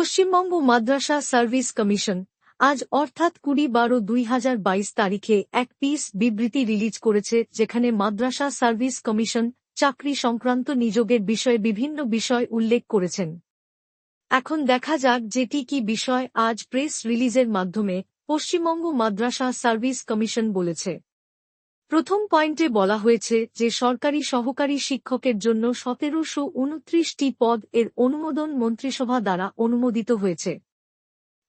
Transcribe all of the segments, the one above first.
পশ্চিমবঙ্গ মাদ্রাসা service commission আজ অর্থাৎ 20/12/2022 তারিখে এক পিস বিবৃতি রিলিজ করেছে, যেখানে মাদ্রাসা সার্ভিস কমিশন চাকরি সংক্রান্ত নিয়োগের বিষয়ে বিভিন্ন বিষয় উল্লেখ করেছেন। এখন দেখা যাক যেটি কি বিষয় আজ প্রেস রিলিজের মাধ্যমে পশ্চিমবঙ্গ মাদ্রাসা সার্ভিস কমিশন বলেছে। প্রথম পয়েন্টে বলা হয়েছে যে সরকারি সহকারী শিক্ষকের জন্য 1729টি পদ এর অনুমোদন মন্ত্রিসভা দ্বারা অনুমোদিত হয়েছে।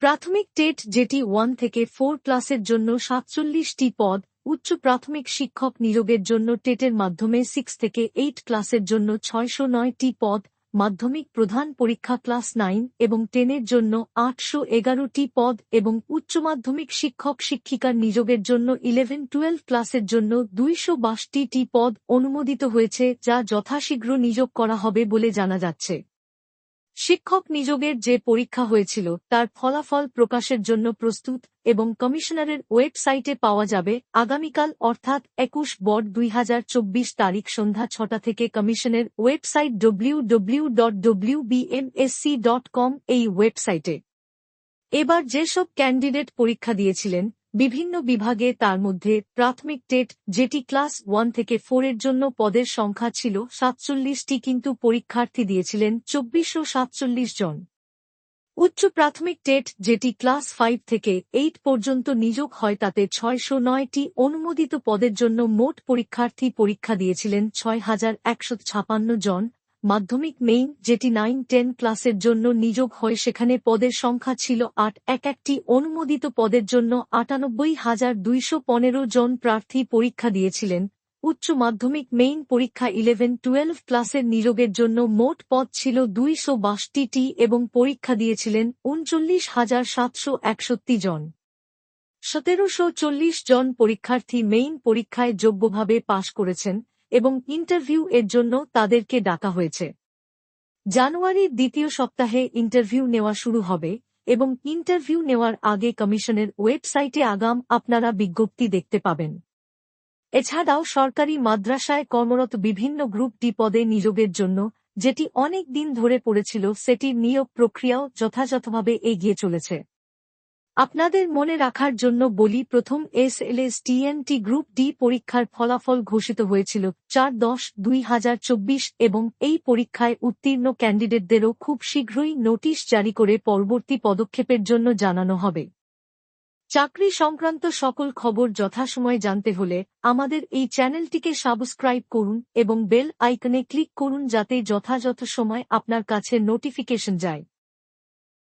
প্রাথমিক টেট যেটি 1 থেকে 4 ক্লাসের জন্য 47টি পদ, উচ্চ প্রাথমিক শিক্ষক নিয়োগের জন্য টেটের মাধ্যমে 6 থেকে 8 ক্লাসের জন্য 609টি পদ, মাধ্যমিক প্রধান পরীক্ষা ক্লাস 9 এবং 10 এর জন্য 811টি পদ এবং উচ্চ মাধ্যমিক শিক্ষক শিক্ষিকার নিয়োগের জন্য 11-12 ক্লাসের জন্য 262টি পদ অনুমোদিত হয়েছে, যা যথাশীঘ্র নিয়োগ করা হবে বলে জানা যাচ্ছে। শিক্ষক নিয়োগের যে পরীক্ষা হয়েছিল তার ফলাফল প্রকাশের জন্য প্রস্তুত এবং কমিশনারের ওয়েবসাইটে পাওয়া যাবে আগামীকাল অর্থাৎ 21/12/2024 তারিখ সন্ধ্যা 6টা থেকে। কমিশনের ওয়েবসাইট www.wbmsc.com এই ওয়েবসাইটে এবার যেসব ক্যান্ডিডেট পরীক্ষা দিয়েছিলেন বিভিন্ন বিভাগে, তার মধ্যে প্রাথমিক টেট যেটি ক্লাস 1 থেকে 4 এর জন্য পদের সংখ্যা ছিল 47টি, কিন্তু পরীক্ষার্থী দিয়েছিলেন 2447 জন। উচ্চ প্রাথমিক টেট যেটি ক্লাস 5 থেকে 8 পর্যন্ত নিয়োগ হয় তাতে 609টি অনুমোদিত পদের জন্য মোট পরীক্ষার্থী পরীক্ষা দিয়েছিলেন 6156 জন। মাধ্যমিক মেইন যেটি 9-10 ক্লাসের জন্য নিয়োগ হয় সেখানে পদের সংখ্যা ছিল 811টি, অনুমোদিত পদের জন্য 98,215 জন প্রার্থী পরীক্ষা দিয়েছিলেন। উচ্চ মাধ্যমিক মেইন পরীক্ষা 11-12 ক্লাসের নিয়োগের জন্য মোট পদ ছিল 262টি এবং পরীক্ষা দিয়েছিলেন 39,761 জন। 1740 জন পরীক্ষার্থী মেইন পরীক্ষায় যোগ্যভাবে পাশ করেছেন এবং ইন্টারভিউ এর জন্য তাদেরকে ডাকা হয়েছে। জানুয়ারির দ্বিতীয় সপ্তাহে ইন্টারভিউ নেওয়া শুরু হবে এবং ইন্টারভিউ নেওয়ার আগে কমিশনের ওয়েবসাইটে আপনারা বিজ্ঞপ্তি দেখতে পাবেন। এছাড়াও সরকারি মাদ্রাসায় কর্মরত বিভিন্ন গ্রুপ ডি পদে নিয়োগের জন্য যেটি অনেক দিন ধরে পড়েছিল সেটির নিয়োগ প্রক্রিয়াও যথাযথভাবে এগিয়ে চলেছে। আপনাদের মনে রাখার জন্য বলি, প্রথম SLSTNT গ্রুপ ডি পরীক্ষার ফলাফল ঘোষিত হয়েছিল 4/10/2024 এবং এই পরীক্ষায় উত্তীর্ণ ক্যান্ডিডেটদেরও খুব শীঘ্রই নোটিশ জারি করে পরবর্তী পদক্ষেপের জন্য জানানো হবে। চাকরি সংক্রান্ত সকল খবর যথাসময়ে জানতে হলে আমাদের এই চ্যানেলটিকে সাবস্ক্রাইব করুন এবং বেল আইকনে ক্লিক করুন যাতে যথাযথ সময় আপনার কাছে নোটিফিকেশন যায়।